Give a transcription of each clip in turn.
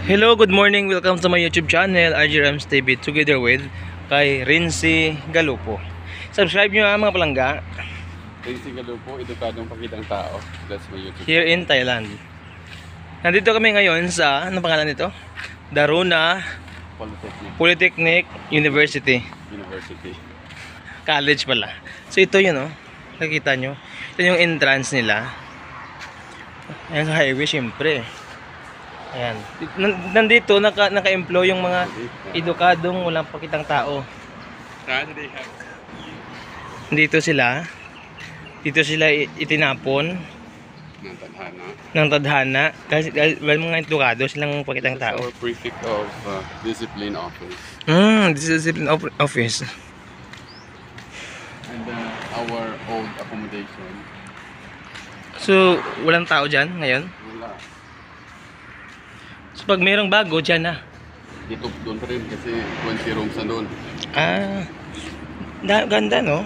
Hello, good morning. Welcome to my YouTube channel, RJ Rams TV, together with kay Rincy Galupo. Subscribe nyo mga palangga. Rincy Galupo, edukadong pakitang tao. That's my YouTube Here in Thailand. Nandito kami ngayon sa, anong pangalan nito? Daruna Polytechnic University. College pala. So ito yun, oh. Nakikita nyo. Ito yung entrance nila. Ayan sa highway, syempre. Ayan. Nandito, naka-employ yung mga edukadong walang pakitang tao. Dito sila itinapon ng tadhana. Kasi mga edukado silang pakitang tao. Our prefect of discipline office. Discipline office. And our old accommodation. So, walang tao dyan ngayon? Wala. So, pag mayroong bago, dyan na. Dito doon pa rin kasi 20 rooms na doon. Ganda, no?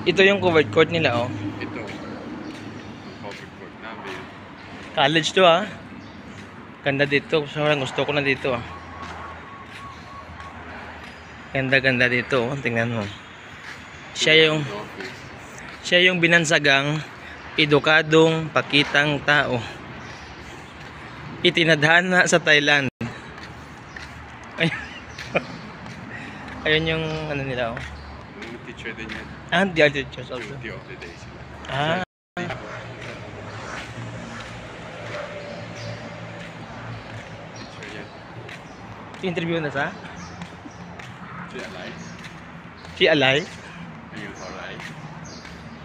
Ito yung covered court nila, oh. Ito. Ang covered court namin. College to, ah. Ganda dito. Sobrang gusto ko na dito, ah. Ganda dito, oh. Tingnan mo. Siya yung binansagang edukadong pakitang tao. Itinadhana sa Thailand. Ayun yung ano nila, oh. Yung teacher din yan. The other teachers also. Duty of the day sila. Teacher yan. Interview na sa? Si Alay. Si Alay? Ayun, alright.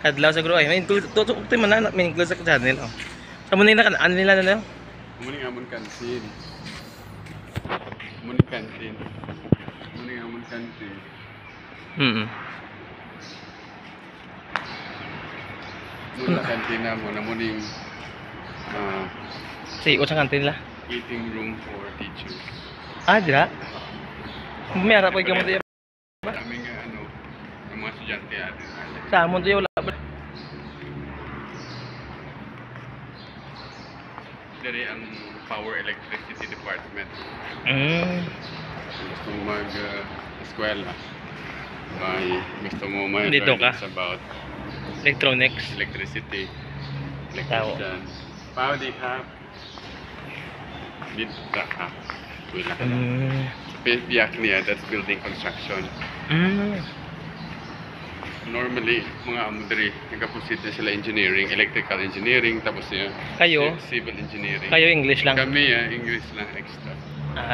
Kadlaw sa group ay may tutukti man na may include sa channel, oh. Sa muna na ano nila na. Muning amon kantin. Muna kantin na mo na muning Si sa kantin nila. eating room for teachers. Dira. May harap ko mo tayo. Kami nga ng mga estudyante atin. Sa amon tayo wala ba? Dari ang power electricity department. Gusto mo mag-eskwela. Gusto mo Dito ka? about Electronics. electricity. Electrician. How they have dito ka. Wala ka lang. Piyak niya, that's building construction. Normally, mga amudri, nagkapusit na sila engineering, electrical engineering, tapos Kayo? civil engineering. Kayo English lang? Kami, English lang extra.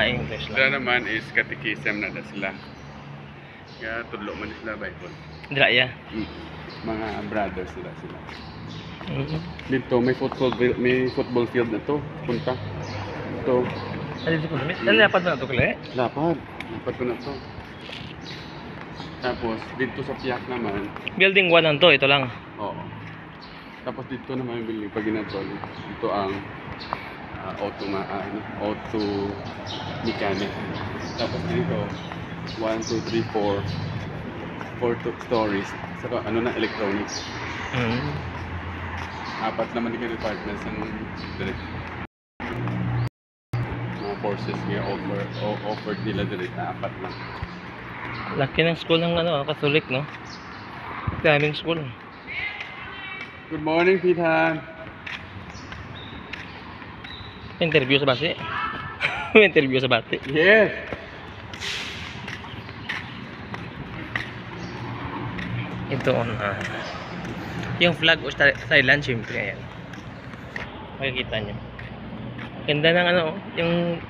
English Sila lang. naman is catechism na sila. Kaya tudlo man sila Bible. Dira ya. Mga brothers sila. Dito, may football field na to. Punta. Ito. Dapat na ito kaya? Lapad ko na to. Tapos, dito sa piyak naman. Building 1 lang to, ito lang. Oo. Tapos dito naman yung building pag ginatol. Ito ang auto mechanic. Tapos dito, 1, 2, 3, 4 stories. Saka electronics. Apat naman yung departments ng direct. Mga courses nga offered nila direct. Apat lang. Laki ng school ng Catholic, no? Daming school. Good morning, Pithan. Interview sa base. Interview sa bate. Yes. Ito yung flag of Thailand, syempre, ayan. Makikita nyo. Ganda ng yung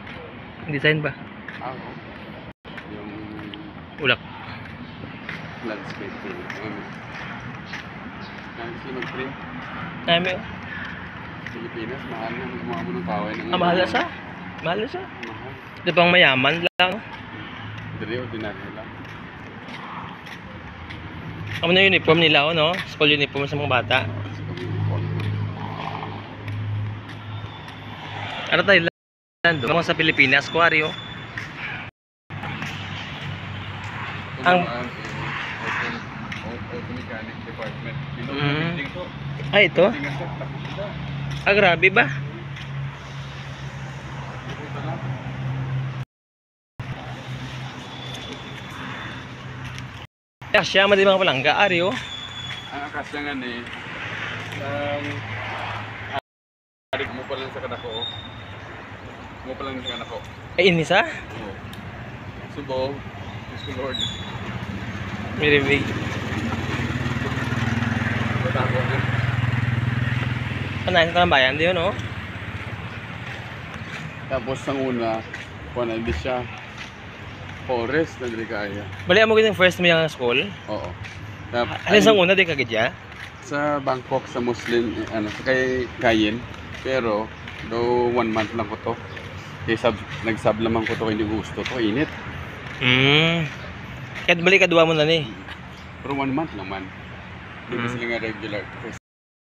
design ba? Yung Ulak. landscape thing. Kasi mag-print. Dami, oh. Pilipinas, mahal na. Gumawa mo ng kaway ng Mahal na siya? Mahal. Mahal. Di pang mayaman lang. Dali, ordinary lang. Ano na uniform nila, no? School uniform sa mga bata. Ano Thailand? Doon sa Pilipinas, Quario. Ang auto mechanic department. Ito? Grabe ba? Siya madi mga palangga ari oh. Ang akasya nga ni adik mo pa lang sa kanako. Mo pa lang sa kanako. Ay inisa? Oo. Subo, Diyos ko Lord. Miribig. Matako na. Panay sa tambayan di yun oh. Tapos ang una, kung hindi siya forest na dili kaya. Bali mo gid yung first mo yung school. Oo. Alin sa una di kagidya? Sa Bangkok, sa Muslim, ano, sa kay Kayin. Pero, do 1 month lang ko to. Kaya nag-sub naman ko to, hindi gusto to, init. Kahit bali kadua mo na ni. Pero 1 month naman. Hindi sila nga regular.